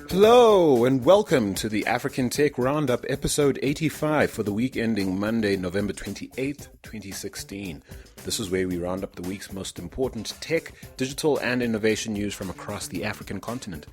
Hello and welcome to the African Tech Roundup, episode 85 for the week ending Monday, November 28th, 2016. This is where we round up the week's most important tech, digital and innovation news from across the African continent.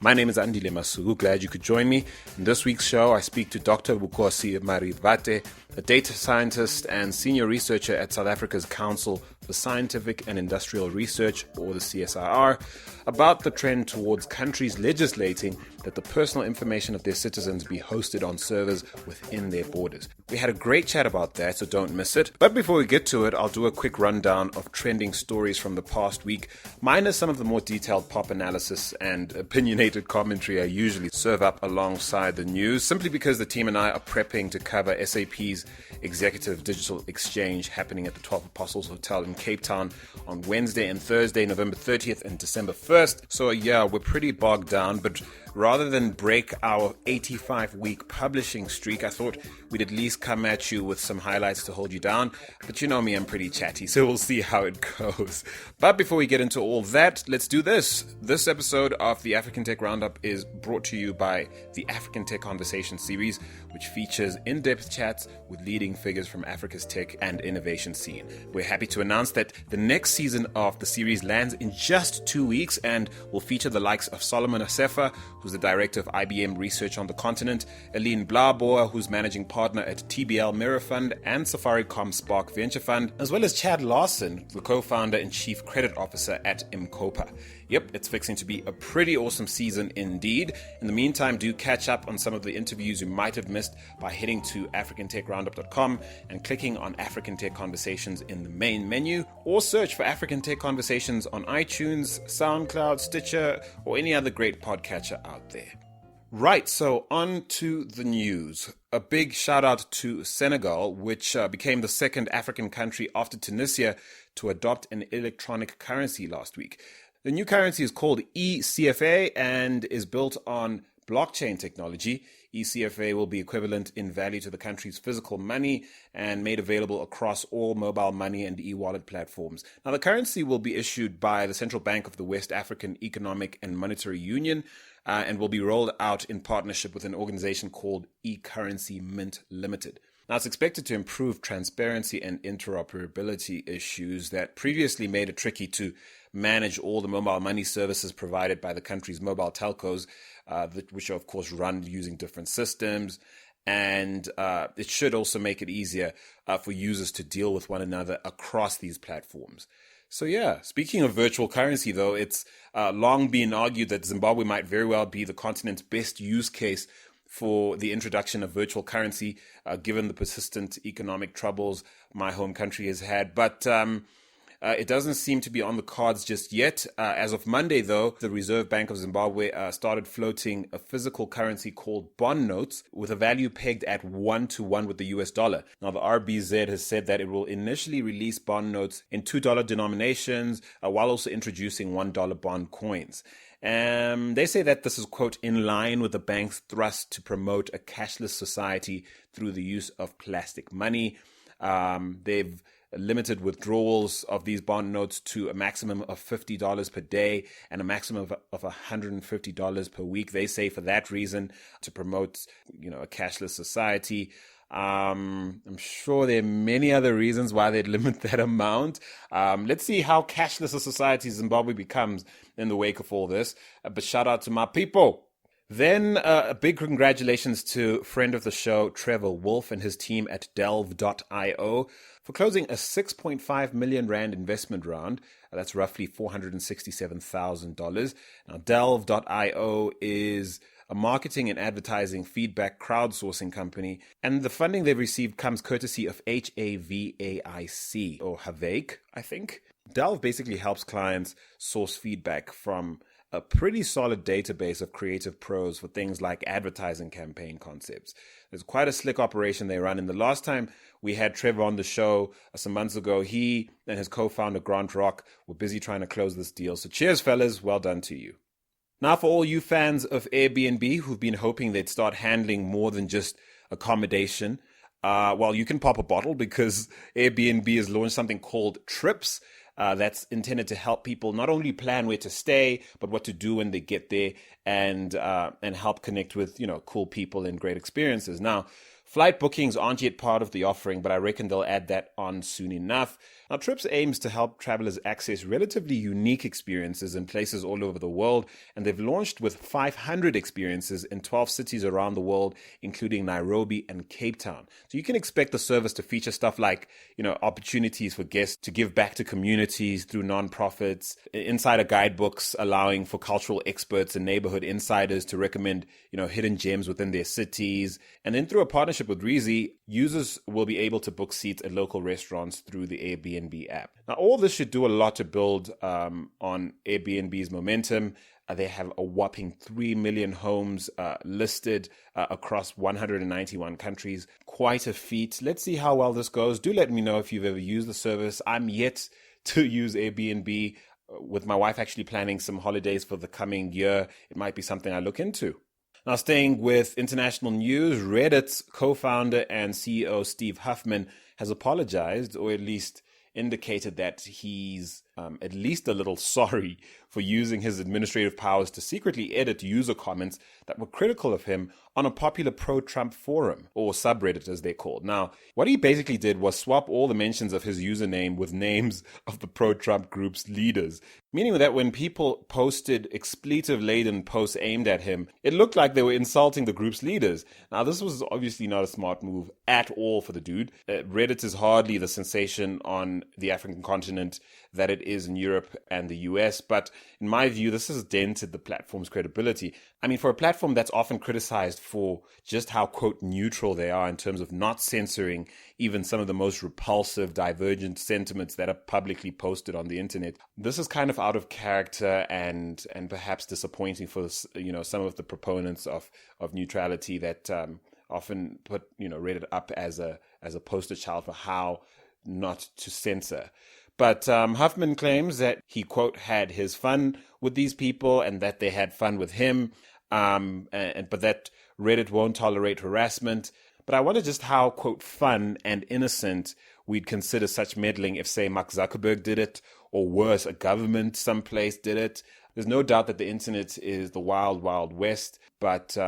My name is Andile Masuku. Glad you could join me. In this week's show, I speak to Dr. Bukosi Marivate, a data scientist and senior researcher at South Africa's Council for Scientific and Industrial Research, or the CSIR, about the trend towards countries legislating that the personal information of their citizens be hosted on servers within their borders. We had a great chat about that, so don't miss it. But before we get to it, I'll do a quick rundown of trending stories from the past week, minus some of the more detailed pop analysis and opinionated commentary I usually serve up alongside the news, simply because the team and I are prepping to cover SAP's Executive Digital Exchange happening at the 12 Apostles Hotel in Cape Town on Wednesday and Thursday, November 30th and December 1st. So yeah, we're pretty bogged down, but rather than break our 85-week publishing streak, I thought we'd at least come at you with some highlights to hold you down. But you know me, I'm pretty chatty, so we'll see how it goes. But before we get into all that, let's do this. This episode of the African Tech Roundup is brought to you by the African Tech Conversation series, which features in-depth chats with leading figures from Africa's tech and innovation scene. We're happy to announce that the next season of the series lands in just 2 weeks and will feature the likes of Solomon Asefa, who's the director of IBM Research on the continent, Aline Blaboer, who's managing partner at TBL Mirror Fund and Safaricom Spark Venture Fund, as well as Chad Larson, the co-founder and chief credit officer at Mcopa. Yep, it's fixing to be a pretty awesome season indeed. In the meantime, do catch up on some of the interviews you might have missed by heading to africantechroundup.com and clicking on African Tech Conversations in the main menu, or search for African Tech Conversations on iTunes, SoundCloud, Stitcher, or any other great podcatcher out there. Right, so on to the news. A big shout out to Senegal, which became the second African country after Tunisia to adopt an electronic currency last week. The new currency is called eCFA and is built on blockchain technology. eCFA will be equivalent in value to the country's physical money and made available across all mobile money and e-wallet platforms. Now, the currency will be issued by the Central Bank of the West African Economic and Monetary Union and will be rolled out in partnership with an organization called eCurrency Mint Limited. Now, it's expected to improve transparency and interoperability issues that previously made it tricky to manage all the mobile money services provided by the country's mobile telcos, which are, of course, run using different systems. And it should also make it easier for users to deal with one another across these platforms. So yeah, speaking of virtual currency, though, it's long been argued that Zimbabwe might very well be the continent's best use case for the introduction of virtual currency, given the persistent economic troubles my home country has had. But it doesn't seem to be on the cards just yet. As of Monday, though, the Reserve Bank of Zimbabwe started floating a physical currency called bond notes with a value pegged at 1-to-1 with the US dollar. Now, the RBZ has said that it will initially release bond notes in $2 denominations while also introducing $1 bond coins. They say that this is, quote, in line with the bank's thrust to promote a cashless society through the use of plastic money. They've limited withdrawals of these bond notes to a maximum of $50 per day and a maximum of $150 per week. They say for that reason, to promote, a cashless society. I'm sure there are many other reasons why they'd limit that amount. Let's see how cashless a society Zimbabwe becomes in the wake of all this. But shout out to my people. Then a big congratulations to friend of the show, Trevor Wolf, and his team at Delve.io for closing a 6.5 million rand investment round. That's roughly $467,000. Now, Delve.io is a marketing and advertising feedback crowdsourcing company, and the funding they've received comes courtesy of HAVAIC, or HAVAIC, I think. Delve basically helps clients source feedback from a pretty solid database of creative pros for things like advertising campaign concepts. There's quite a slick operation they run. And the last time we had Trevor on the show some months ago, he and his co-founder Grant Rock were busy trying to close this deal. So cheers, fellas. Well done to you. Now, for all you fans of Airbnb who've been hoping they'd start handling more than just accommodation, Well, you can pop a bottle because Airbnb has launched something called Trips. That's intended to help people not only plan where to stay, but what to do when they get there, and help connect with cool people and great experiences. Now, flight bookings aren't yet part of the offering, but I reckon they'll add that on soon enough. Now, Trips aims to help travelers access relatively unique experiences in places all over the world, and they've launched with 500 experiences in 12 cities around the world, including Nairobi and Cape Town. So you can expect the service to feature stuff like, opportunities for guests to give back to communities through nonprofits, insider guidebooks allowing for cultural experts and neighborhood insiders to recommend, hidden gems within their cities. And then through a partnership with Reezy, users will be able to book seats at local restaurants through the Airbnb app. Now, all this should do a lot to build on Airbnb's momentum. They have a whopping 3 million homes listed across 191 countries. Quite a feat. Let's see how well this goes. Do let me know if you've ever used the service. I'm yet to use Airbnb, with my wife actually planning some holidays for the coming year. It might be something I look into. Now, staying with international news, Reddit's co-founder and CEO Steve Huffman has apologized, or at least indicated that he's at least a little sorry for using his administrative powers to secretly edit user comments that were critical of him on a popular pro-Trump forum, or subreddit as they're called. Now, what he basically did was swap all the mentions of his username with names of the pro-Trump group's leaders, meaning that when people posted expletive-laden posts aimed at him, it looked like they were insulting the group's leaders. Now, this was obviously not a smart move at all for the dude. Reddit is hardly the sensation on the African continent that it is in Europe and the US, but in my view, this has dented the platform's credibility. I mean, for a platform that's often criticized for just how, quote, neutral they are in terms of not censoring even some of the most repulsive, divergent sentiments that are publicly posted on the internet, this is kind of out of character and perhaps disappointing for some of the proponents of neutrality that often put Reddit up as a poster child for how not to censor. But Huffman claims that he, quote, had his fun with these people and that they had fun with him, but that Reddit won't tolerate harassment. But I wonder just how, quote, fun and innocent we'd consider such meddling if, say, Mark Zuckerberg did it, or worse, a government someplace did it. There's no doubt that the internet is the wild, wild west, but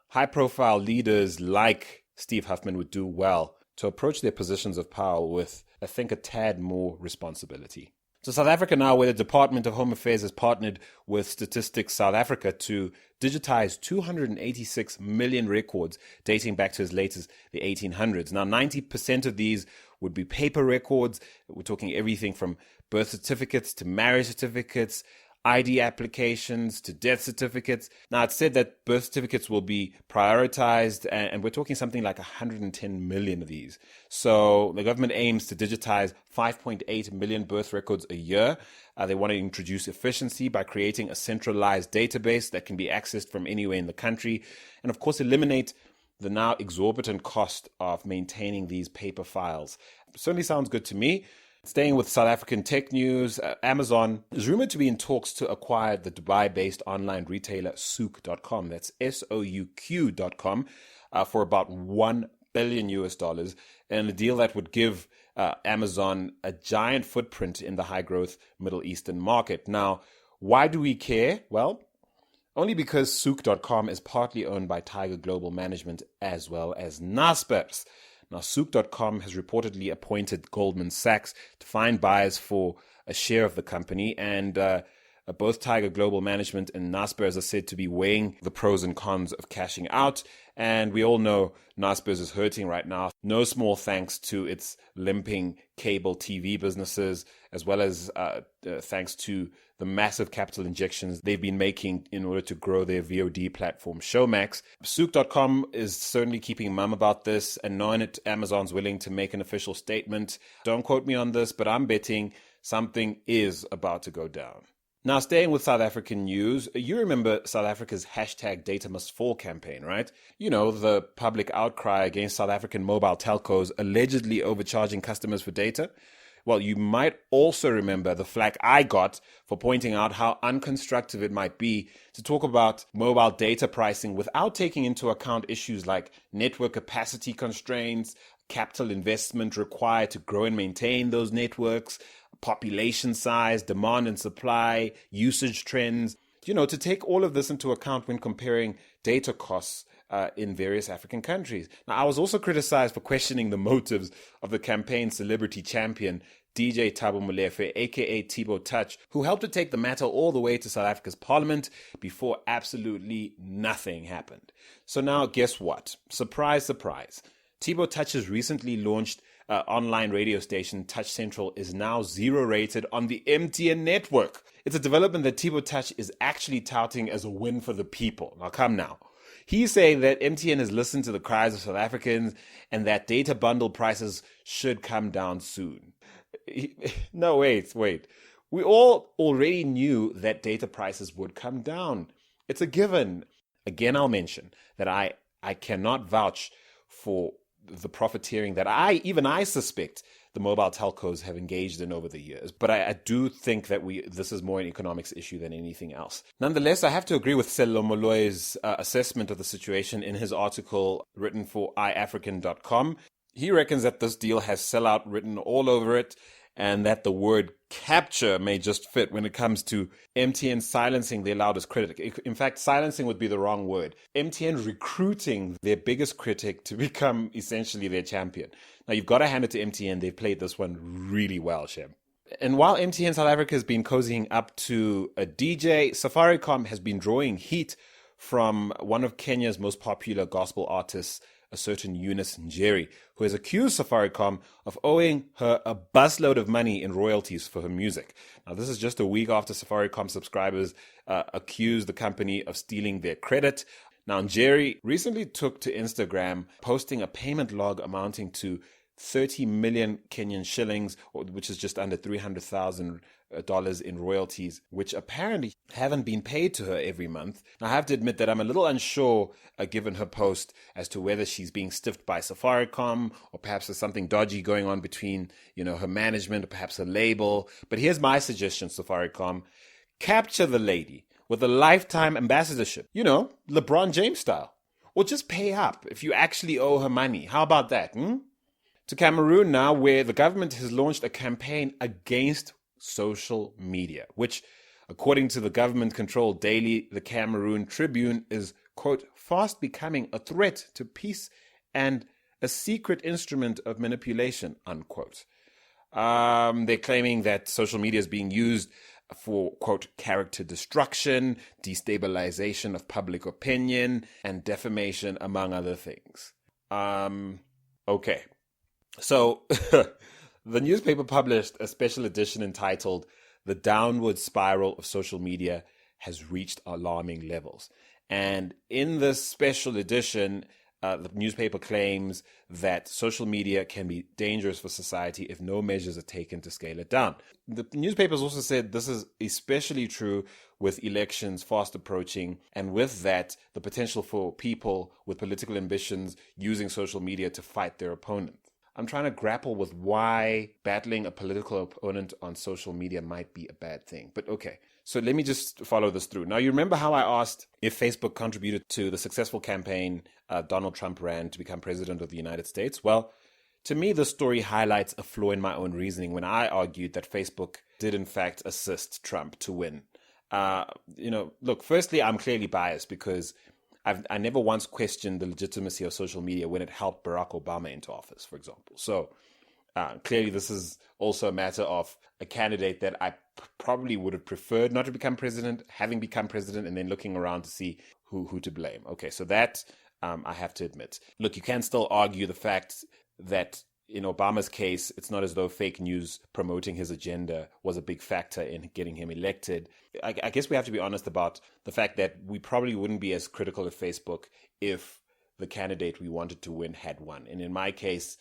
high-profile leaders like Steve Huffman would do well to approach their positions of power with, I think, a tad more responsibility. So South Africa now, where the Department of Home Affairs has partnered with Statistics South Africa to digitize 286 million records dating back to as late as the 1800s. Now, 90% of these would be paper records. We're talking everything from birth certificates to marriage certificates, ID applications to death certificates. Now, it's said that birth certificates will be prioritized, and we're talking something like 110 million of these. So the government aims to digitize 5.8 million birth records a year. They want to introduce efficiency by creating a centralized database that can be accessed from anywhere in the country, and of course eliminate the now exorbitant cost of maintaining these paper files. Certainly sounds good to me. Staying with South African tech news, Amazon is rumored to be in talks to acquire the Dubai-based online retailer Souk.com. That's SOUQ.com for about $1 billion, and a deal that would give Amazon a giant footprint in the high-growth Middle Eastern market. Now, why do we care? Well, only because Souk.com is partly owned by Tiger Global Management as well as Naspers. Now, Souk.com has reportedly appointed Goldman Sachs to find buyers for a share of the company, and both Tiger Global Management and Naspers are said to be weighing the pros and cons of cashing out. And we all know Naspers is hurting right now. No small thanks to its limping cable TV businesses, as well as thanks to the massive capital injections they've been making in order to grow their VOD platform Showmax. Souk.com is certainly keeping mum about this, and knowing it, Amazon's willing to make an official statement. Don't quote me on this, but I'm betting something is about to go down. Now, staying with South African news, you remember South Africa's hashtag Data Must Fall campaign, right? You know, the public outcry against South African mobile telcos allegedly overcharging customers for data. Well, you might also remember the flack I got for pointing out how unconstructive it might be to talk about mobile data pricing without taking into account issues like network capacity constraints, capital investment required to grow and maintain those networks, population size, demand and supply, usage trends. To take all of this into account when comparing data costs in various African countries. Now, I was also criticized for questioning the motives of the campaign's celebrity champion, DJ Thabo Molefe, aka Thibo Touch, who helped to take the matter all the way to South Africa's parliament before absolutely nothing happened. So now, guess what? Surprise, surprise. Thibo Touch's recently launched online radio station, Touch Central, is now 0 rated on the MTN network. It's a development that Thibo Touch is actually touting as a win for the people. Now, come now. He's saying that MTN has listened to the cries of South Africans and that data bundle prices should come down soon. No, wait. We all already knew that data prices would come down. It's a given. Again, I'll mention that I cannot vouch for the profiteering that I suspect the mobile telcos have engaged in over the years. But I do think that this is more an economics issue than anything else. Nonetheless, I have to agree with Sello Molloy's assessment of the situation in his article written for iAfrican.com. He reckons that this deal has sellout written all over it, and that the word capture may just fit when it comes to MTN silencing their loudest critic. In fact, silencing would be the wrong word. MTN recruiting their biggest critic to become essentially their champion. Now, you've got to hand it to MTN. They've played this one really well, Shem. And while MTN South Africa has been cozying up to a DJ, Safaricom has been drawing heat from one of Kenya's most popular gospel artists, a certain Eunice Njeri, who has accused Safaricom of owing her a busload of money in royalties for her music. Now, this is just a week after Safaricom subscribers accused the company of stealing their credit. Now, Njeri recently took to Instagram, posting a payment log amounting to 30 million Kenyan shillings, which is just under $300,000 in royalties, which apparently haven't been paid to her every month. Now, I have to admit that I'm a little unsure, given her post, as to whether she's being stiffed by Safaricom, or perhaps there's something dodgy going on between, her management, or perhaps her label. But here's my suggestion, Safaricom. Capture the lady with a lifetime ambassadorship, LeBron James style. Or just pay up if you actually owe her money. How about that? To Cameroon now, where the government has launched a campaign against social media, which, according to the government-controlled daily The Cameroon Tribune, is, quote, fast becoming a threat to peace and a secret instrument of manipulation, unquote. They're claiming that social media is being used for, quote, character destruction, destabilization of public opinion, and defamation, among other things. Okay. So, the newspaper published a special edition entitled "The Downward Spiral of Social Media Has Reached Alarming Levels." And in this special edition, the newspaper claims that social media can be dangerous for society if no measures are taken to scale it down. The newspapers also said this is especially true with elections fast approaching, and with that, the potential for people with political ambitions using social media to fight their opponents. I'm trying to grapple with why battling a political opponent on social media might be a bad thing. But okay, so let me just follow this through. Now, you remember how I asked if Facebook contributed to the successful campaign Donald Trump ran to become president of the United States? Well, to me, this story highlights a flaw in my own reasoning when I argued that Facebook did in fact assist Trump to win. Look, firstly, I'm clearly biased because I never once questioned the legitimacy of social media when it helped Barack Obama into office, for example. So clearly this is also a matter of a candidate that I probably would have preferred not to become president, having become president, and then looking around to see who to blame. Okay, so that I have to admit. Look, you can still argue the fact that in Obama's case, it's not as though fake news promoting his agenda was a big factor in getting him elected. I guess we have to be honest about the fact that we probably wouldn't be as critical of Facebook if the candidate we wanted to win had won. And in my case,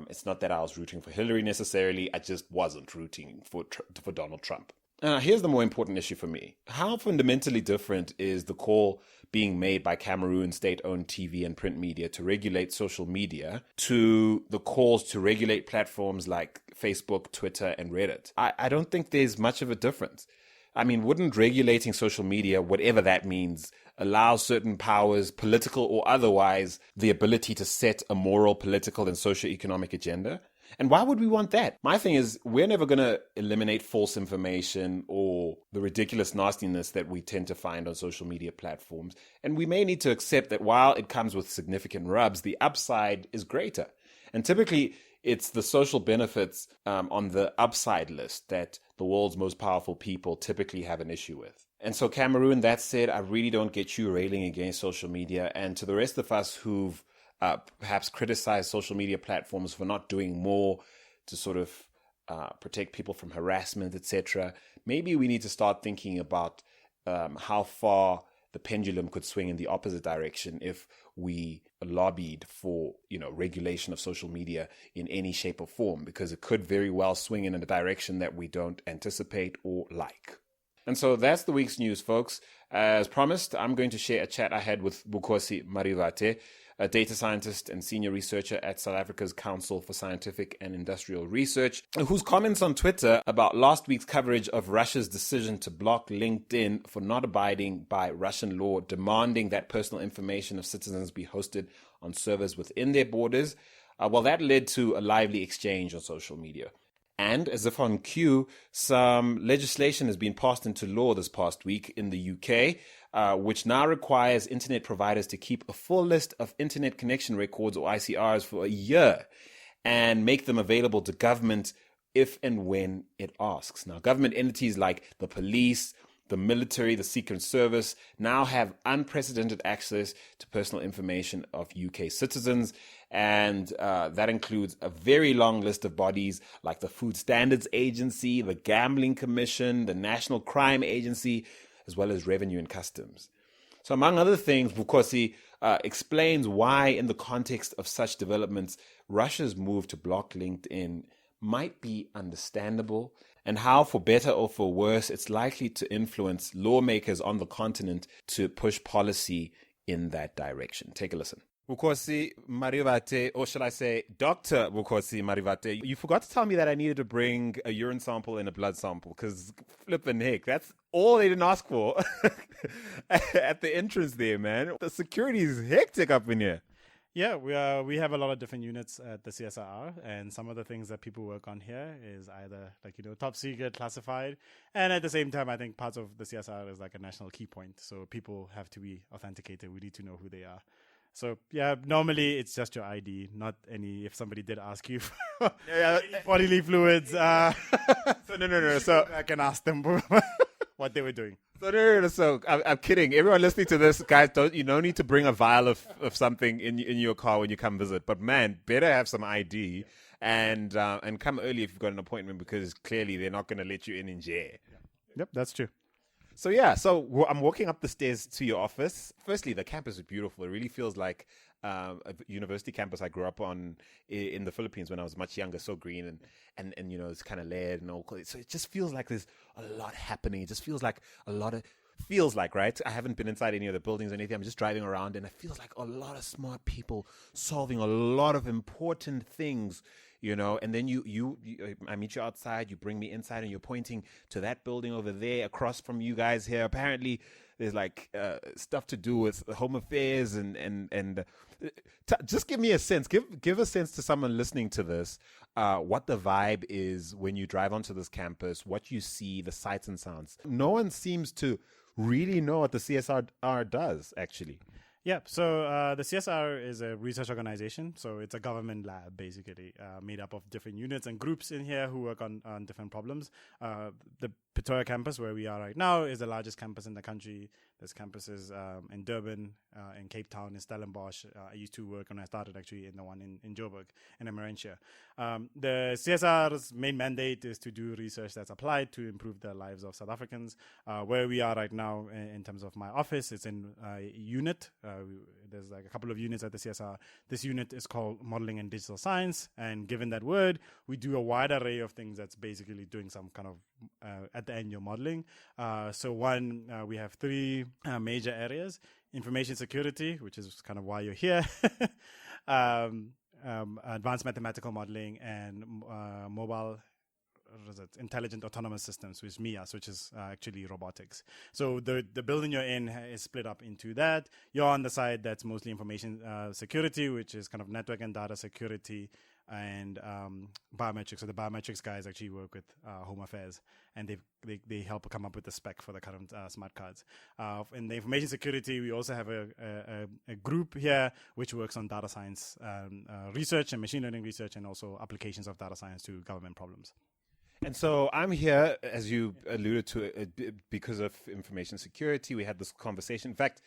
it's not that I was rooting for Hillary necessarily. I just wasn't rooting for Donald Trump. Here's the more important issue for me. How fundamentally different is the call being made by Cameroon state-owned TV and print media to regulate social media to the calls to regulate platforms like Facebook, Twitter, and Reddit? I don't think there's much of a difference. I mean, wouldn't regulating social media, whatever that means, allows certain powers, political or otherwise, the ability to set a moral, political, and socio-economic agenda. And why would we want that? My thing is, we're never going to eliminate false information or the ridiculous nastiness that we tend to find on social media platforms. And we may need to accept that while it comes with significant rubs, the upside is greater. And typically, it's the social benefits on the upside list that the world's most powerful people typically have an issue with. And so, Cameroon, that said, I really don't get you railing against social media. And to the rest of us who've perhaps criticize social media platforms for not doing more to sort of protect people from harassment, etc. Maybe we need to start thinking about how far the pendulum could swing in the opposite direction if we lobbied for, regulation of social media in any shape or form, because it could very well swing in a direction that we don't anticipate or like. And so that's the week's news, folks. As promised, I'm going to share a chat I had with Bukosi Marivate, a data scientist and senior researcher at South Africa's Council for Scientific and Industrial Research, whose comments on Twitter about last week's coverage of Russia's decision to block LinkedIn for not abiding by Russian law demanding that personal information of citizens be hosted on servers within their borders, that led to a lively exchange on social media. And as if on cue, some legislation has been passed into law this past week in the UK, which now requires internet providers to keep a full list of internet connection records, or ICRs, for a year and make them available to government if and when it asks. Now, government entities like the police, the military, the Secret Service now have unprecedented access to personal information of UK citizens. And that includes a very long list of bodies like the Food Standards Agency, the Gambling Commission, the National Crime Agency, as well as Revenue and Customs. So among other things, Bukosi explains why, in the context of such developments, Russia's move to block LinkedIn might be understandable, and how, for better or for worse, it's likely to influence lawmakers on the continent to push policy in that direction. Take a listen. Bukosi Marivate, or should I say Dr. Bukosi Marivate, you forgot to tell me that I needed to bring a urine sample and a blood sample, because flippin' heck, that's all they didn't ask for at the entrance there, man. The security is hectic up in here. Yeah, we have a lot of different units at the CSIR, and some of the things that people work on here is either top secret, classified, and at the same time, I think parts of the CSIR is like a national key point, so people have to be authenticated. We need to know who they are. So yeah, normally it's just your ID, not any. If somebody did ask you for bodily fluids, No. So I can ask them what they were doing. So I'm kidding. Everyone listening to this, guys, you don't need to bring a vial of something in your car when you come visit. But man, better have some ID and come early if you've got an appointment, because clearly they're not going to let you in jail. Yep, that's true. So yeah, I'm walking up the stairs to your office. Firstly, the campus is beautiful. It really feels like a university campus I grew up on in the Philippines when I was much younger. So green and it's kind of layered and all. So it just feels like there's a lot happening. It just feels like right? I haven't been inside any of the buildings or anything. I'm just driving around, and it feels like a lot of smart people solving a lot of important things. And then I meet you outside, you bring me inside, and you're pointing to that building over there across from you guys here. Apparently there's stuff to do with home affairs and just give me a sense, give a sense to someone listening to this, what the vibe is when you drive onto this campus, what you see, the sights and sounds. No one seems to really know what the CSR does, actually. Yeah, so the CSR is a research organization, so it's a government lab, basically, made up of different units and groups in here who work on different problems. The Pretoria campus, where we are right now, is the largest campus in the country. There's campuses in Durban, in Cape Town, in Stellenbosch. I used to work when I started, actually, in the one in Joburg, in Emerentia. The CSR's main mandate is to do research that's applied to improve the lives of South Africans. Where we are right now, in terms of my office, it's in a unit. There's like a couple of units at the CSR. This unit is called Modeling and Digital Science, and given that word, we do a wide array of things that's basically doing some kind of, at the end, you're modeling. So one, we have three major areas: information security, which is kind of why you're here, advanced mathematical modeling, and mobile intelligent autonomous systems, which MIAS, which is actually robotics. So the building you're in is split up into that. You're on the side that's mostly information security, which is kind of network and data security, and biometrics. So the biometrics guys actually work with Home Affairs, and they help come up with the spec for the current smart cards. In the information security, we also have a group here which works on data science research and machine learning research, and also applications of data science to government problems. And so I'm here, as you alluded to, because of information security. We had this conversation. In fact,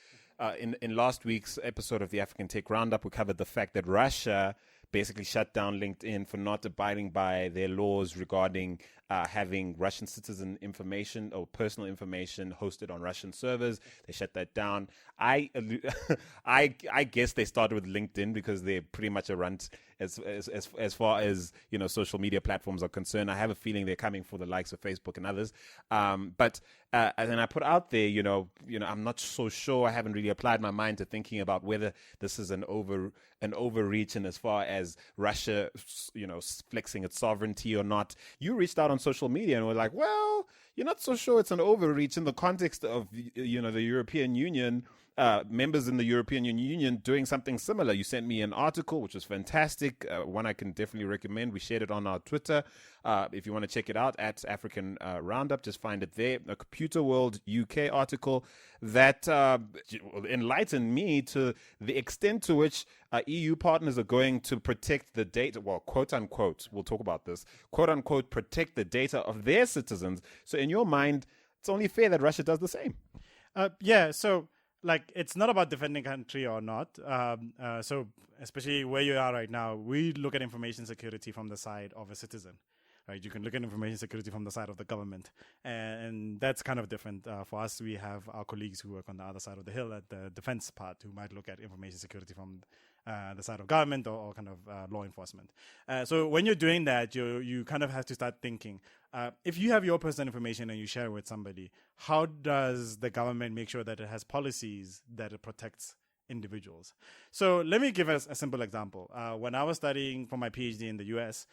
in last week's episode of the African Tech Roundup, we covered the fact that Russia basically shut down LinkedIn for not abiding by their laws regarding having Russian citizen information or personal information hosted on Russian servers. They shut that down. I guess they started with LinkedIn because they're pretty much a runt as far as social media platforms are concerned. I have a feeling they're coming for the likes of Facebook and others. But and then I put out there, I'm not so sure. I haven't really applied my mind to thinking about whether this is an overreach, and as far as Russia, flexing its sovereignty or not. You reached out on social media and were like, well, you're not so sure it's an overreach in the context of, the European Union, members in the European Union doing something similar. You sent me an article, which was fantastic. One I can definitely recommend. We shared it on our Twitter. If you want to check it out at African Roundup, just find it there. A Computer World UK article that enlightened me to the extent to which EU partners are going to protect the data, well, quote unquote, we'll talk about this, quote unquote, protect the data of their citizens. So in your mind, it's only fair that Russia does the same. So it's not about defending country or not. So especially where you are right now, we look at information security from the side of a citizen. Right, you can look at information security from the side of the government, and that's kind of different. For us, we have our colleagues who work on the other side of the hill at the defense part, who might look at information security from the side of government or kind of law enforcement. So when you're doing that, you kind of have to start thinking, if you have your personal information and you share it with somebody, how does the government make sure that it has policies that it protects individuals? So let me give us a simple example. When I was studying for my PhD in the US,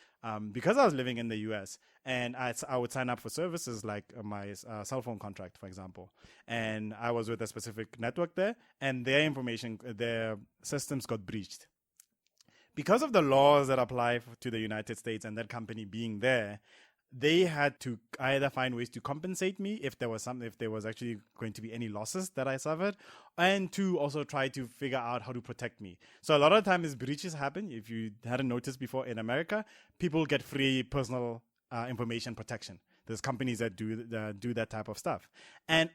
because I was living in the US, and I would sign up for services like my cell phone contract, for example, and I was with a specific network there, and their systems got breached. Because of the laws that apply to the United States and that company being there, they had to either find ways to compensate me if there was actually going to be any losses that I suffered, and to also try to figure out how to protect me. So a lot of times breaches happen. If you hadn't noticed before, in America, people get free personal information protection. There's companies that do that type of stuff, and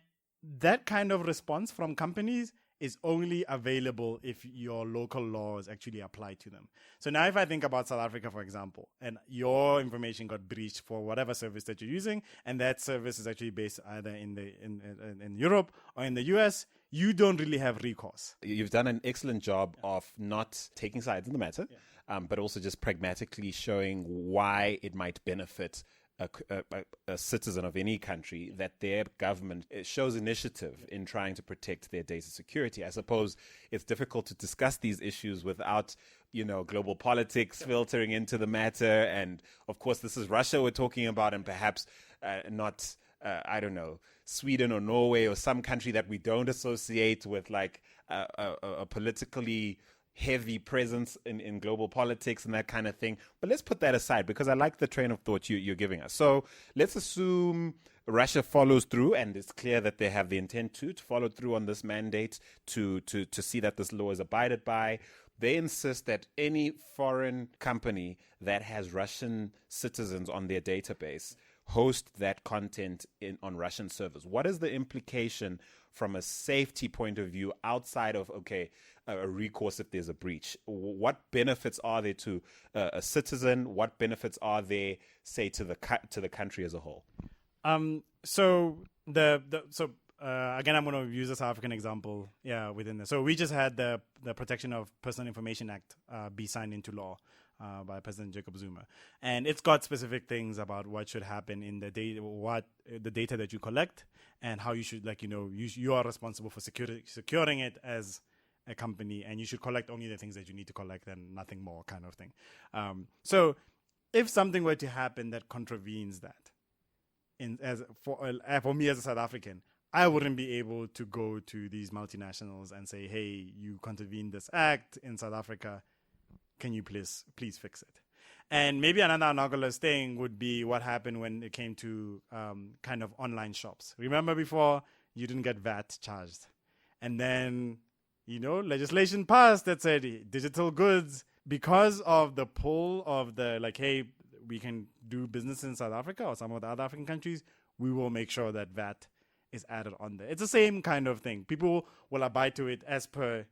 that kind of response from companies is only available if your local laws actually apply to them. So now if I think about South Africa, for example, and your information got breached for whatever service that you're using, and that service is actually based either in Europe or in the US, you don't really have recourse. You've done an excellent job of not taking sides in the matter, but also just pragmatically showing why it might benefit a citizen of any country that their government shows initiative in trying to protect their data security. I suppose it's difficult to discuss these issues without, global politics filtering into the matter. And of course, this is Russia we're talking about, and perhaps not, Sweden or Norway or some country that we don't associate with like a politically heavy presence in global politics and that kind of thing. But let's put that aside, because I like the train of thought you're giving us. So let's assume Russia follows through, and it's clear that they have the intent to follow through on this mandate to see that this law is abided by. They insist that any foreign company that has Russian citizens on their database host that content on Russian servers. What is the implication from a safety point of view outside of, a recourse if there's a breach? What benefits are there to a citizen? What benefits are there, say, to the country as a whole? Again, I'm going to use a South African example. Within this. So we just had the Protection of Personal Information Act be signed into law by President Jacob Zuma, and it's got specific things about what should happen in the data that you collect, and how you should, you are responsible for securing it as a company, and you should collect only the things that you need to collect and nothing more, kind of thing. So if something were to happen that contravenes that, for me as a South African, I wouldn't be able to go to these multinationals and say, hey, you contravened this act in South Africa. Can you please fix it? And maybe another anomalous thing would be what happened when it came to kind of online shops. Remember before, you didn't get VAT charged. And then, legislation passed that said digital goods, because of the pull of the, like, hey, we can do business in South Africa or some of the other African countries, we will make sure that VAT is added on there. It's the same kind of thing. People will abide to it as per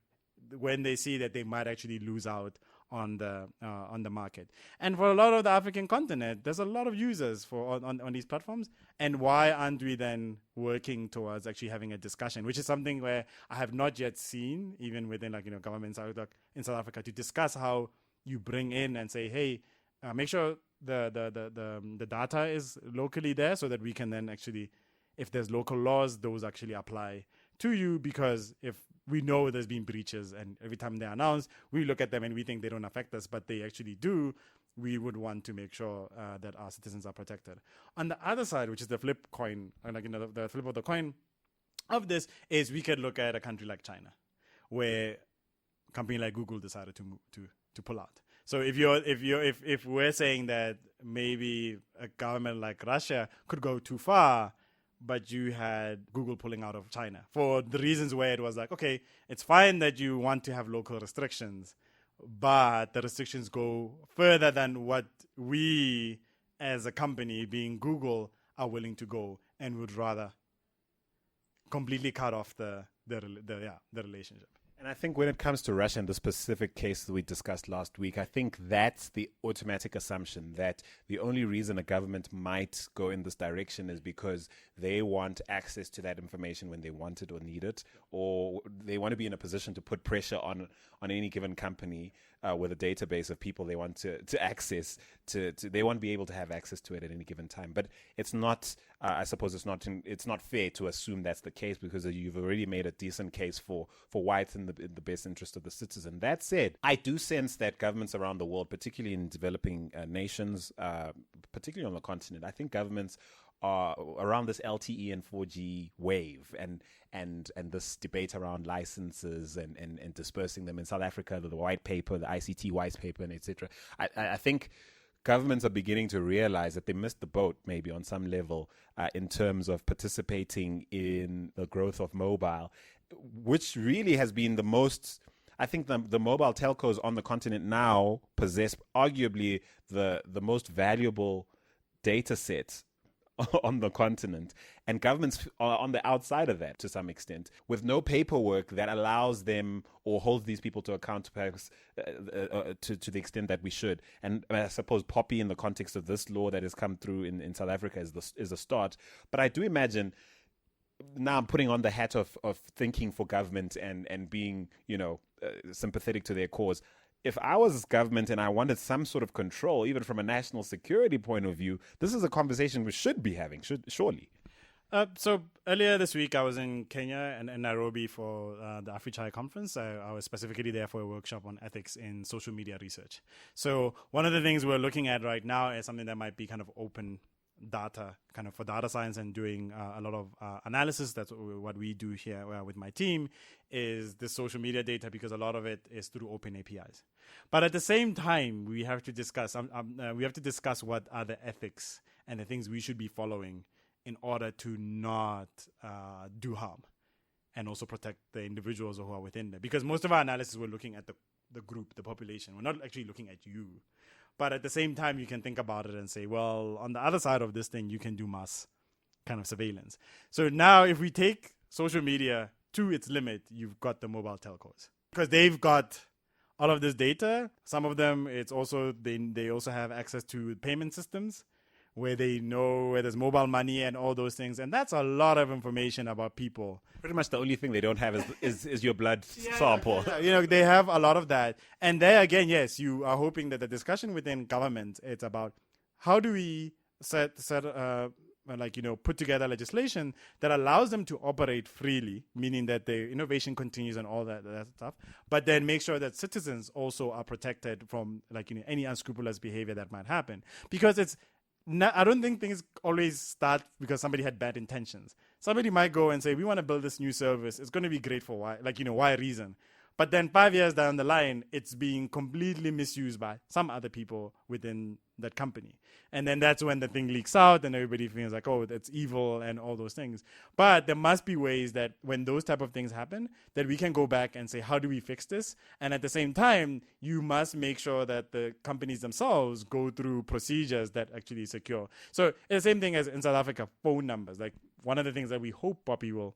when they see that they might actually lose out on the market. And for a lot of the African continent, there's a lot of users on these platforms. And why aren't we then working towards actually having a discussion, which is something where I have not yet seen, even within governments in South Africa, to discuss how you bring in and say, hey, make sure the data is locally there so that we can then actually, if there's local laws, those actually apply to you, because if we know there's been breaches and every time they're announced, we look at them and we think they don't affect us, but they actually do, we would want to make sure that our citizens are protected. On the other side, which is the flip coin, the flip of the coin of this, is we could look at a country like China, where a company like Google decided to pull out. So if we're saying that maybe a government like Russia could go too far, but you had Google pulling out of China for the reasons where it was like, okay, it's fine that you want to have local restrictions, but the restrictions go further than what we as a company, being Google, are willing to go, and would rather completely cut off the relationship. And I think when it comes to Russia and the specific case that we discussed last week, I think that's the automatic assumption that the only reason a government might go in this direction is because they want access to that information when they want it or need it, or they want to be in a position to put pressure on any given company with a database of people they want to access. They want to be able to have access to it at any given time. But it's not, I suppose it's not fair to assume that's the case, because you've already made a decent case for why it's in the best interest of the citizen. That said, I do sense that governments around the world, particularly in developing nations, particularly on the continent, I think governments are around this LTE and 4G wave and this debate around licenses and dispersing them. In South Africa, the white paper, the ICT white paper, and etc. I think governments are beginning to realize that they missed the boat maybe on some level in terms of participating in the growth of mobile, which really has been the most, I think the mobile telcos on the continent now possess arguably the most valuable data sets on the continent, and governments are on the outside of that to some extent, with no paperwork that allows them or holds these people to account perhaps to the extent that we should. And I suppose Poppy, in the context of this law that has come through in South Africa, is a start. But I do imagine, now I'm putting on the hat of thinking for government and being sympathetic to their cause. If I was government and I wanted some sort of control, even from a national security point of view, this is a conversation we should be having, surely. So earlier this week, I was in Kenya and in Nairobi for the AfriChai conference. I was specifically there for a workshop on ethics in social media research. So one of the things we're looking at right now is something that might be kind of open data, kind of for data science, and doing a lot of analysis. That's what we do here with my team, is the social media data, because a lot of it is through open APIs. But at the same time, we have to discuss what are the ethics and the things we should be following in order to not do harm, and also protect the individuals who are within there. Because most of our analysis, we're looking at the group, the population. We're not actually looking at you. But at the same time, you can think about it and say, well, on the other side of this thing, you can do mass kind of surveillance. So now if we take social media to its limit, you've got the mobile telcos, because they've got all of this data. Some of them, it's also, they also have access to payment systems where they know where there's mobile money and all those things. And that's a lot of information about people. Pretty much the only thing they don't have is your blood sample. They have a lot of that. And there again, yes, you are hoping that the discussion within government, it's about how do we set put together legislation that allows them to operate freely, meaning that the innovation continues and all that stuff, but then make sure that citizens also are protected from any unscrupulous behavior that might happen. Because I don't think things always start because somebody had bad intentions. Somebody might go and say, we want to build this new service. It's going to be great for why reason. But then 5 years down the line, it's being completely misused by some other people within that company. And then that's when the thing leaks out and everybody feels like, oh, that's evil and all those things. But there must be ways that when those type of things happen, that we can go back and say, how do we fix this? And at the same time, you must make sure that the companies themselves go through procedures that actually secure. So it's the same thing as in South Africa, phone numbers. Like one of the things that we hope Poppy will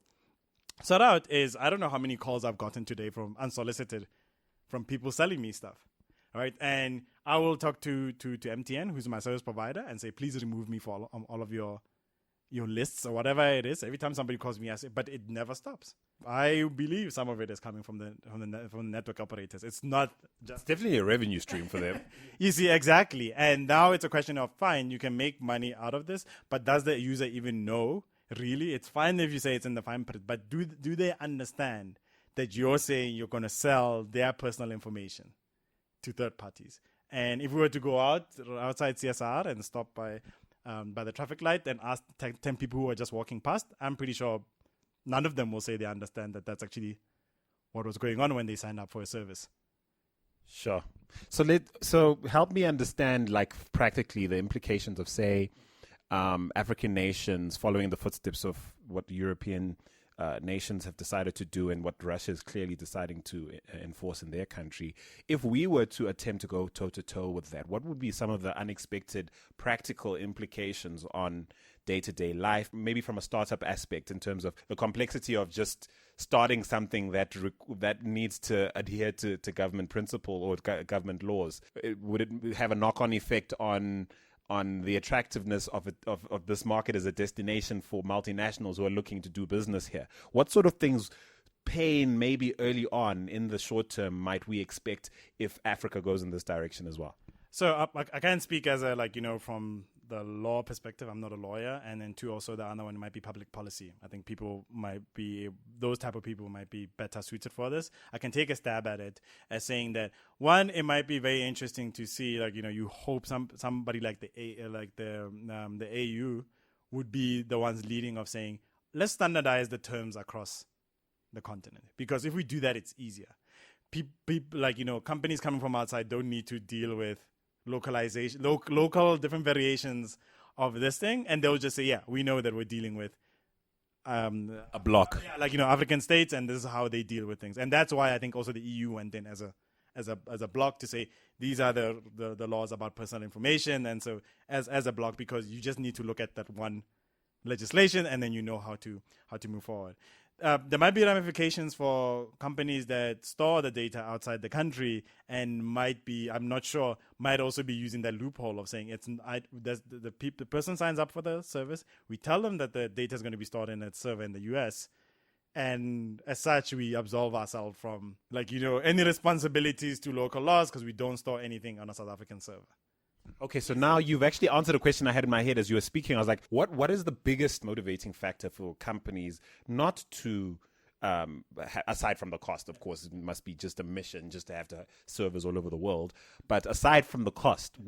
sort out is, I don't know how many calls I've gotten today from unsolicited from people selling me stuff. All right. And I will talk to MTN, who's my service provider, and say, please remove me for all of your lists or whatever it is. Every time somebody calls me, I say, but it never stops. I believe some of it is coming from the network operators. It's not just... It's definitely a revenue stream for them. You see, exactly. And now it's a question of, fine, you can make money out of this, but does the user even know? Really, it's fine if you say it's in the fine print, but do they understand that you're saying you're going to sell their personal information to third parties? And if we were to go outside CSR and stop by the traffic light and ask 10 people who are just walking past, I'm pretty sure none of them will say they understand that that's actually what was going on when they signed up for a service. Sure. So help me understand, practically the implications of, say, African nations following the footsteps of what European nations have decided to do and what Russia is clearly deciding to enforce in their country. If we were to attempt to go toe-to-toe with that, what would be some of the unexpected practical implications on day-to-day life, maybe from a startup aspect in terms of the complexity of just starting something that needs to adhere to government principle or government laws? Would it have a knock-on effect on the attractiveness of this market as a destination for multinationals who are looking to do business here? What sort of things, pain maybe early on in the short term, might we expect if Africa goes in this direction as well? So I can't speak as from the law perspective. I'm not a lawyer. And then two, also the other one might be public policy. I think those type of people might be better suited for this. I can take a stab at it as saying that, one, it might be very interesting to see, you hope somebody like the AU would be the ones leading of saying, let's standardize the terms across the continent. Because if we do that, it's easier. People, companies coming from outside don't need to deal with localization, local different variations of this thing, and they'll just say, yeah, we know that we're dealing with a block, African states, and this is how they deal with things. And that's why I think also the EU went in as a block to say these are the laws about personal information, and so as a block, because you just need to look at that one legislation and then you know how to move forward. There might be ramifications for companies that store the data outside the country and might also be using that loophole of saying the person signs up for the service. We tell them that the data is going to be stored in a server in the US. And as such, we absolve ourselves from any responsibilities to local laws because we don't store anything on a South African server. Okay, so now you've actually answered a question I had in my head as you were speaking. I was like, what is the biggest motivating factor for companies not to, aside from the cost, of course, it must be just a mission just to have servers all over the world. But aside from the cost,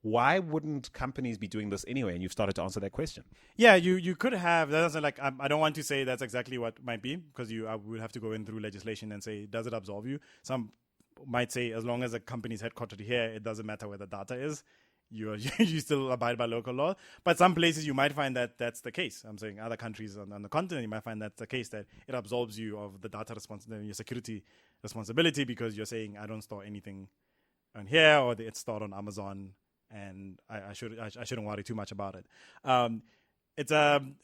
why wouldn't companies be doing this anyway? And you've started to answer that question. Yeah, you could have. That's I don't want to say that's exactly what might be, because I would have to go in through legislation and say, does it absolve you? Some might say, as long as a company's headquartered here, it doesn't matter where the data is. You still abide by local law. But some places you might find that that's the case. I'm saying other countries on the continent, you might find that's the case, that it absolves you of the data responsibility, your security responsibility, because you're saying, I don't store anything on here, or it's stored on Amazon, and I shouldn't worry too much about it.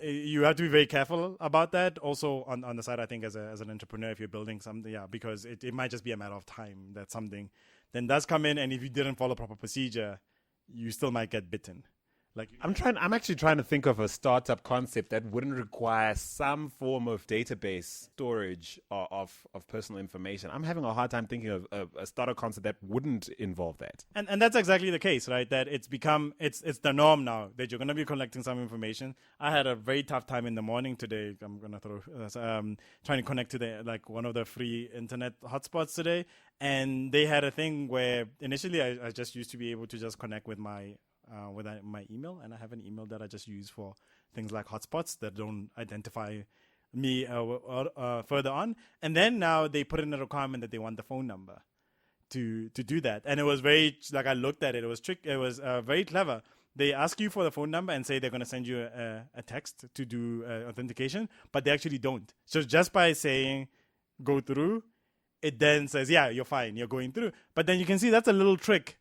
You have to be very careful about that. Also on the side, I think as an entrepreneur, if you're building something, because it might just be a matter of time that something then does come in, and if you didn't follow proper procedure, you still might get bitten. Like, I'm actually trying to think of a startup concept that wouldn't require some form of database storage of personal information. I'm having a hard time thinking of a startup concept that wouldn't involve that. and that's exactly the case, right? That it's become it's the norm now that you're going to be collecting some information. I had a very tough time in the morning today. I'm going to throw trying to connect to the like one of the free internet hotspots today, and they had a thing where initially I just used to be able to just connect with my my email, and I have an email that I just use for things like hotspots that don't identify me further on. And then now they put in a requirement that they want the phone number to do that. And it was very like I looked at it. It was It was very clever. They ask you for the phone number and say they're going to send you a text to do authentication, but they actually don't. So just by saying go through, it then says, yeah, you're fine, you're going through. But then you can see that's a little trick.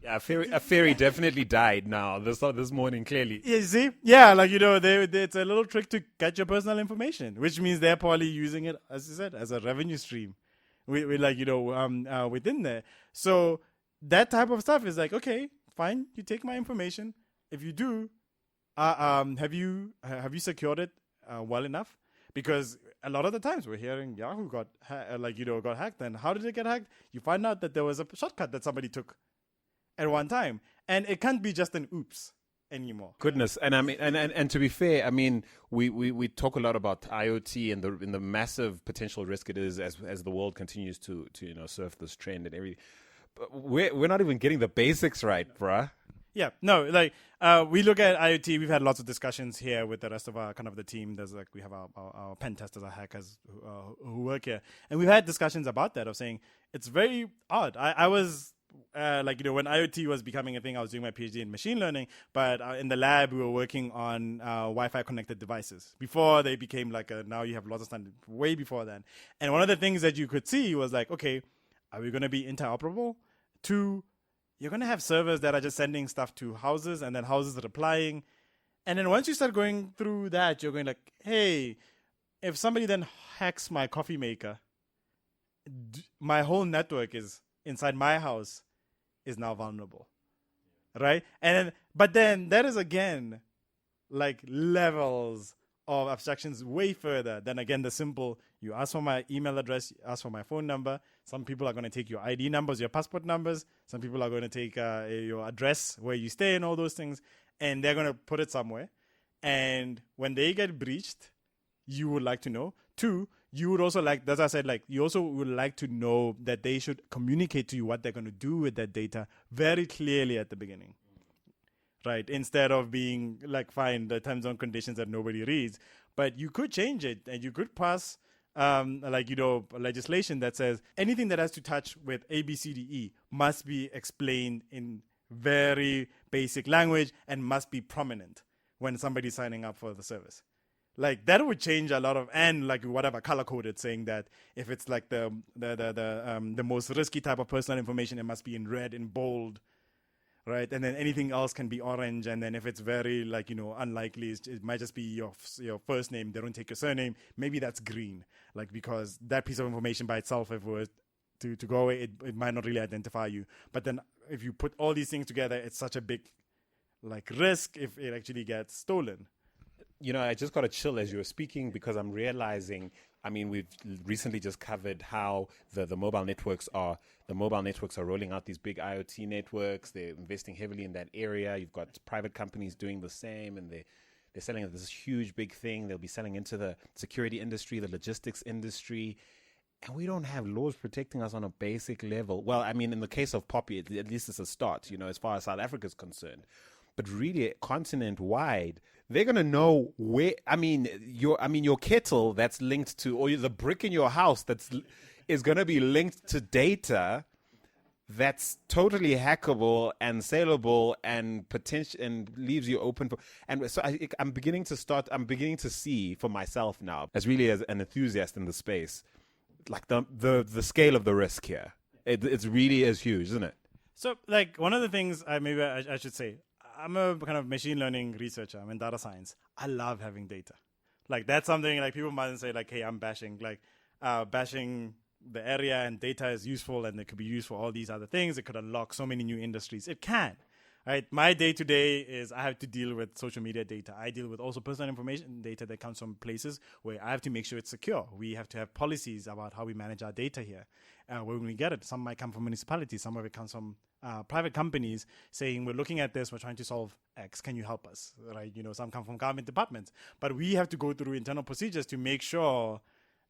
Yeah, a fairy definitely died now this morning, clearly. You see? Yeah, like, it's a little trick to get your personal information, which means they're probably using it, as you said, as a revenue stream. Within there. So that type of stuff is like, okay, fine, you take my information. If you do, have you secured it well enough? Because a lot of the times we're hearing Yahoo got hacked. And how did it get hacked? You find out that there was a shortcut that somebody took at one time, and it can't be just an oops anymore. Goodness, and I mean, and to be fair, I mean, we talk a lot about IoT and the massive potential risk it is as the world continues to surf this trend and everything. But we're not even getting the basics right, bruh. Yeah, no, like we look at IoT. We've had lots of discussions here with the rest of our kind of the team. There's like we have our pen testers, our hackers who work here, and we've had discussions about that of saying it's very odd. I was. When IoT was becoming a thing, I was doing my PhD in machine learning, but in the lab, we were working on Wi-Fi connected devices before they became now you have lots of standards way before then. And one of the things that you could see was like, okay, are we going to be interoperable? Two, you're going to have servers that are just sending stuff to houses and then houses are replying. And then once you start going through that, you're going like, hey, if somebody then hacks my coffee maker, my whole network is inside my house is now vulnerable, right? But then there is again like levels of abstractions way further than again the simple you ask for my email address, you ask for my phone number. Some people are going to take your ID numbers, your passport numbers. Some people are going to take your address, where you stay, and all those things, and they're going to put it somewhere. And when they get breached, you would like to know. Two, you would also like, as I said, like you also would like to know that they should communicate to you what they're going to do with that data very clearly at the beginning, right? Instead of being like, fine, the time zone conditions that nobody reads, but you could change it and you could pass legislation that says anything that has to touch with A, B, C, D, E must be explained in very basic language and must be prominent when somebody's signing up for the service. Like that would change a lot of, and like whatever color coded, saying that if it's like the most risky type of personal information, it must be in red in bold, right? And then anything else can be orange. And then if it's very unlikely, it might just be your first name. They don't take your surname. Maybe that's green, like because that piece of information by itself, if it were to go away, it might not really identify you. But then if you put all these things together, it's such a big like risk if it actually gets stolen. I just got a chill as you were speaking because I'm realizing, I mean, we've recently just covered how the mobile networks are rolling out these big IoT networks. They're investing heavily in that area. You've got private companies doing the same, and they're selling this huge big thing. They'll be selling into the security industry, the logistics industry, and we don't have laws protecting us on a basic level. Well, I mean, in the case of Poppy, at least it's a start, as far as South Africa is concerned. But really, continent-wide, they're gonna know where. Your kettle that's linked to, or the brick in your house is gonna be linked to data that's totally hackable and saleable and potential and leaves you open for. And so I'm beginning to see for myself now, as really as an enthusiast in the space, like the scale of the risk here. It's really is huge, isn't it? So, like one of the things I should say. I'm a kind of machine learning researcher. I'm in data science. I love having data. Like that's something like people might say like, hey, I'm bashing the area, and data is useful and it could be used for all these other things. It could unlock so many new industries. It can. Right, my day to day is I have to deal with social media data. I deal with also personal information data that comes from places where I have to make sure it's secure. We have to have policies about how we manage our data here. When we get it, some might come from municipalities, some of it comes from private companies saying, we're looking at this, we're trying to solve X, can you help us? Right? Some come from government departments, but we have to go through internal procedures to make sure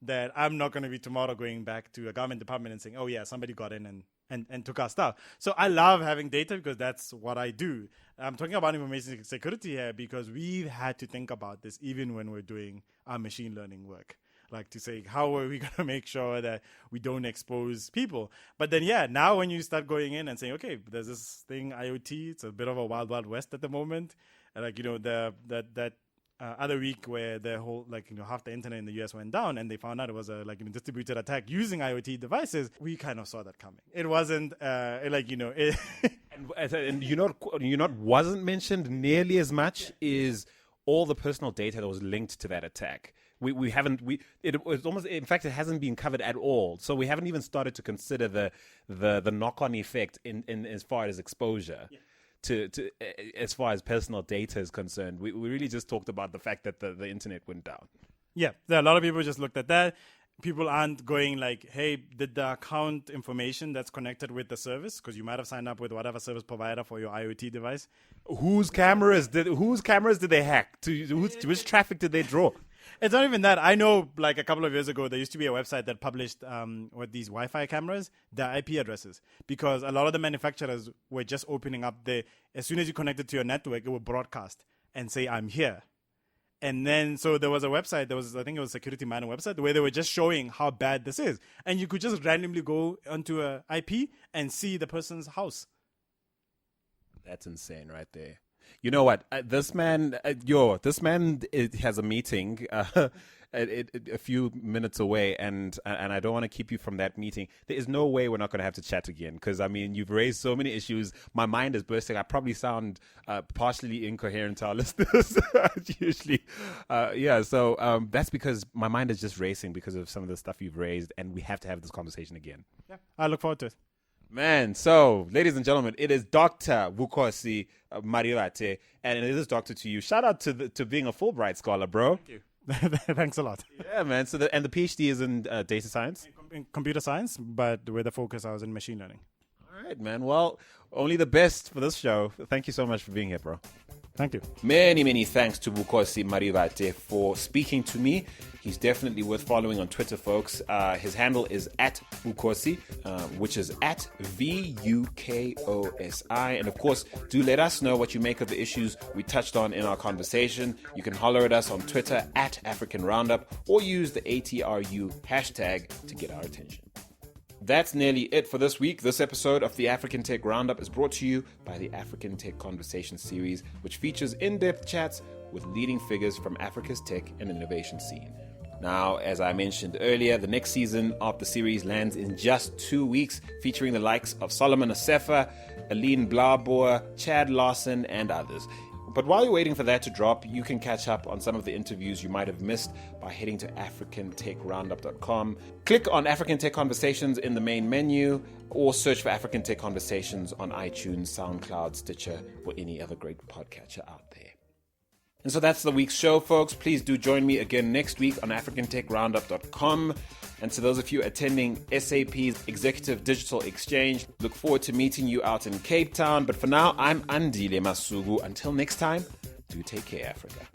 that I'm not going to be tomorrow going back to a government department and saying, oh yeah, somebody got in and took our stuff. So I love having data because that's what I do. I'm talking about information security here because we've had to think about this even when we're doing our machine learning work. Like to say, how are we going to make sure that we don't expose people? But then, now when you start going in and saying, okay, there's this thing, IoT, it's a bit of a wild, wild west at the moment. And that other week where the whole, half the internet in the US went down and they found out it was a, distributed attack using IoT devices, we kind of saw that coming. It wasn't, it And you know what wasn't mentioned nearly as much is all the personal data that was linked to that attack. It was almost, in fact, it hasn't been covered at all. So we haven't even started to consider the knock-on effect in as far as exposure. Yeah. To as far as personal data is concerned, we really just talked about the fact that the internet went down. Yeah, there are a lot of people just looked at that. People aren't going like, hey, did the account information that's connected with the service, because you might have signed up with whatever service provider for your IoT device. Whose cameras did they hack? To which traffic did they draw? It's not even that. I know, a couple of years ago, there used to be a website that published with these Wi-Fi cameras, their IP addresses, because a lot of the manufacturers were just opening up as soon as you connected to your network, it would broadcast and say, I'm here. And then, so there was a website, I think it was a Security Miner website, where they were just showing how bad this is. And you could just randomly go onto a IP and see the person's house. That's insane right there. You know what? This man has a meeting a few minutes away, and I don't want to keep you from that meeting. There is no way we're not going to have to chat again because, you've raised so many issues. My mind is bursting. I probably sound partially incoherent to our listeners usually. So that's because my mind is just racing because of some of the stuff you've raised, and we have to have this conversation again. Yeah, I look forward to it. Man, so, ladies and gentlemen, it is Dr. Vukosi Marivate, and it is Doctor to you. Shout out to being a Fulbright scholar, bro. Thank you. Thanks a lot. Yeah, man. So the PhD is in data science? In computer science, but with the focus I was in machine learning. All right, man. Well, only the best for this show. Thank you so much for being here, bro. Thank you. Many, many thanks to Vukosi Marivate for speaking to me. He's definitely worth following on Twitter, folks. His handle is @Vukosi, which is @VUKOSI. And of course, do let us know what you make of the issues we touched on in our conversation. You can holler at us on Twitter @African Roundup or use the ATRU hashtag to get our attention. That's nearly it for this week. This episode of the African Tech Roundup is brought to you by the African Tech Conversation series, which features in-depth chats with leading figures from Africa's tech and innovation scene. Now, as I mentioned earlier, the next season of the series lands in just 2 weeks, featuring the likes of Solomon Asefa, Aline Blaboer, Chad Larson, and others. But while you're waiting for that to drop, you can catch up on some of the interviews you might have missed by heading to africantechroundup.com. Click on African Tech Conversations in the main menu, or search for African Tech Conversations on iTunes, SoundCloud, Stitcher, or any other great podcatcher out there. And so that's the week's show, folks. Please do join me again next week on africantechroundup.com. And to those of you attending SAP's Executive Digital Exchange, look forward to meeting you out in Cape Town. But for now, I'm Andile Masugu. Until next time, do take care, Africa.